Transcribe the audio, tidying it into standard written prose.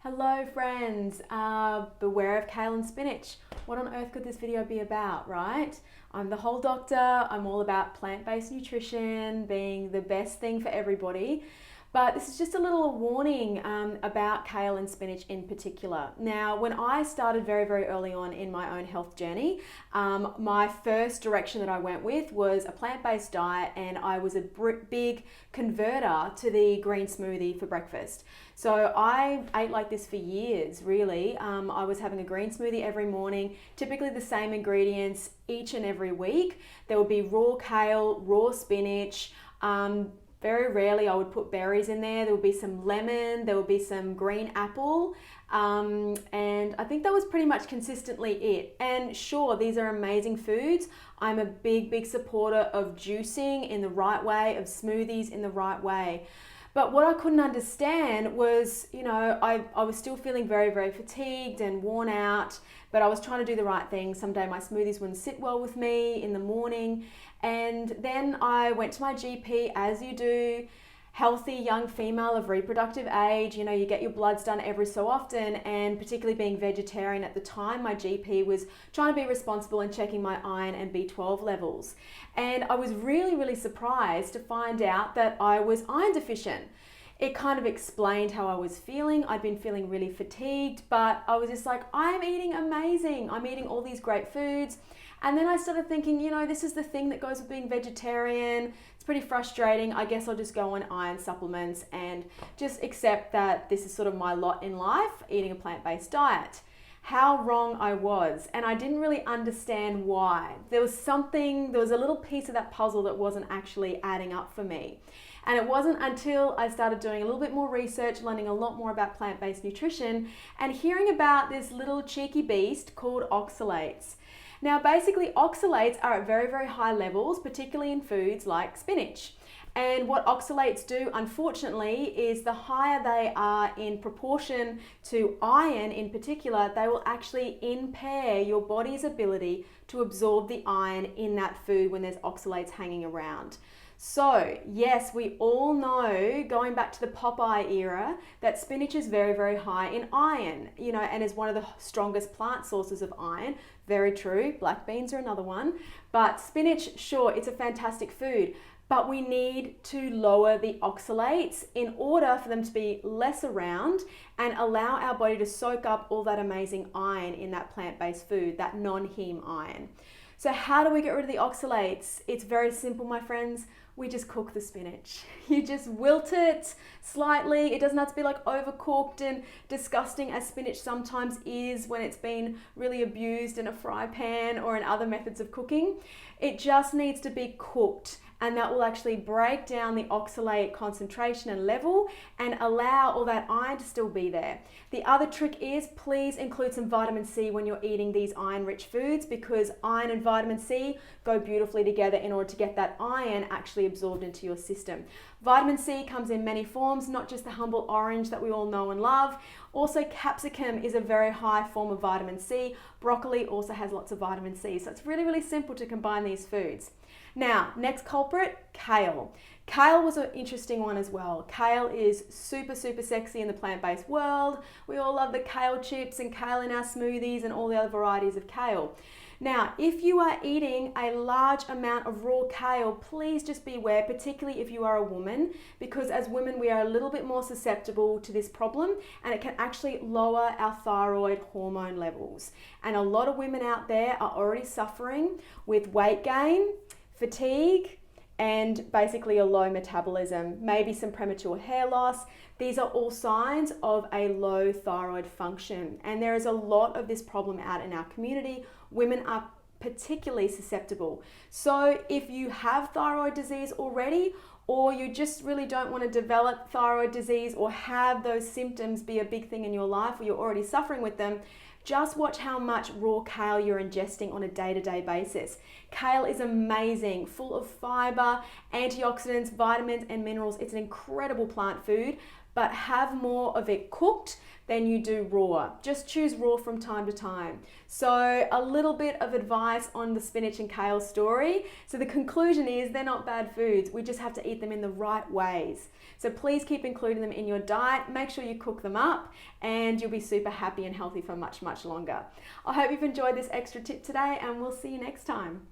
Hello friends, beware of kale and spinach. What on earth could this video be about, right? I'm the whole doctor, I'm all about plant-based nutrition being the best thing for everybody. But this is just a little warning about kale and spinach in particular. Now, when I started very, very early on in my own health journey, my first direction that I went with was a plant-based diet, and I was a big converter to the green smoothie for breakfast. So I ate like this for years, really. I was having a green smoothie every morning, typically the same ingredients each and every week. There would be raw kale, raw spinach, very rarely I would put berries in there. There would be some lemon, there would be some green apple, and I think that was pretty much consistently it. And sure, these are amazing foods. I'm a big supporter of juicing in the right way, of smoothies in the right way. But what I couldn't understand was, I was still feeling very fatigued and worn out, but I was trying to do the right thing. Someday my smoothies wouldn't sit well with me in the morning. And then I went to my GP, as you do, healthy young female of reproductive age. You get your bloods done every so often, and particularly being vegetarian at the time, my GP was trying to be responsible and checking my iron and B12 levels. And I was really surprised to find out that I was iron deficient. It kind of explained how I was feeling. I'd been feeling really fatigued, but I was just like, I'm eating amazing. I'm eating all these great foods. And then I started thinking, this is the thing that goes with being vegetarian. It's pretty frustrating. I guess I'll just go on iron supplements and just accept that this is sort of my lot in life, eating a plant-based diet. How wrong I was. And I didn't really understand why. There was a little piece of that puzzle that wasn't actually adding up for me. And it wasn't until I started doing a little bit more research, learning a lot more about plant-based nutrition, and hearing about this little cheeky beast called oxalates. Now, basically, oxalates are at very high levels, particularly in foods like spinach. And what oxalates do, unfortunately, is the higher they are in proportion to iron in particular, they will actually impair your body's ability to absorb the iron in that food when there's oxalates hanging around. So yes, we all know, going back to the Popeye era, that spinach is very high in iron, and is one of the strongest plant sources of iron. Very true. Black beans are another one. But spinach, sure, it's a fantastic food, but we need to lower the oxalates in order for them to be less around and allow our body to soak up all that amazing iron in that plant-based food, that non-heme iron. So how do we get rid of the oxalates? It's very simple, my friends. We just cook the spinach. You just wilt it slightly. It doesn't have to be like overcooked and disgusting as spinach sometimes is when it's been really abused in a fry pan or in other methods of cooking. It just needs to be cooked, and that will actually break down the oxalate concentration and level and allow all that iron to still be there. The other trick is, please include some vitamin C when you're eating these iron-rich foods, because iron and vitamin C go beautifully together in order to get that iron actually absorbed into your system. Vitamin C comes in many forms, not just the humble orange that we all know and love. Also, capsicum is a very high form of vitamin C. Broccoli also has lots of vitamin C. So it's really simple to combine these foods. Now, next culprit, kale. Kale was an interesting one as well. Kale is super sexy in the plant-based world. We all love the kale chips and kale in our smoothies and all the other varieties of kale. Now, if you are eating a large amount of raw kale, please just beware, particularly if you are a woman, because as women, we are a little bit more susceptible to this problem, and it can actually lower our thyroid hormone levels. And a lot of women out there are already suffering with weight gain, fatigue, and basically a low metabolism, maybe some premature hair loss. These are all signs of a low thyroid function, and there is a lot of this problem out in our community. Women are particularly susceptible. So if you have thyroid disease already, or you just really don't want to develop thyroid disease or have those symptoms be a big thing in your life, or you're already suffering with them, just watch how much raw kale you're ingesting on a day-to-day basis. Kale is amazing, full of fiber, antioxidants, vitamins, and minerals. It's an incredible plant food, but have more of it cooked than you do raw. Just choose raw from time to time. So a little bit of advice on the spinach and kale story. So the conclusion is they're not bad foods. We just have to eat them in the right ways. So please keep including them in your diet. Make sure you cook them up and you'll be super happy and healthy for much, much longer. I hope you've enjoyed this extra tip today and we'll see you next time.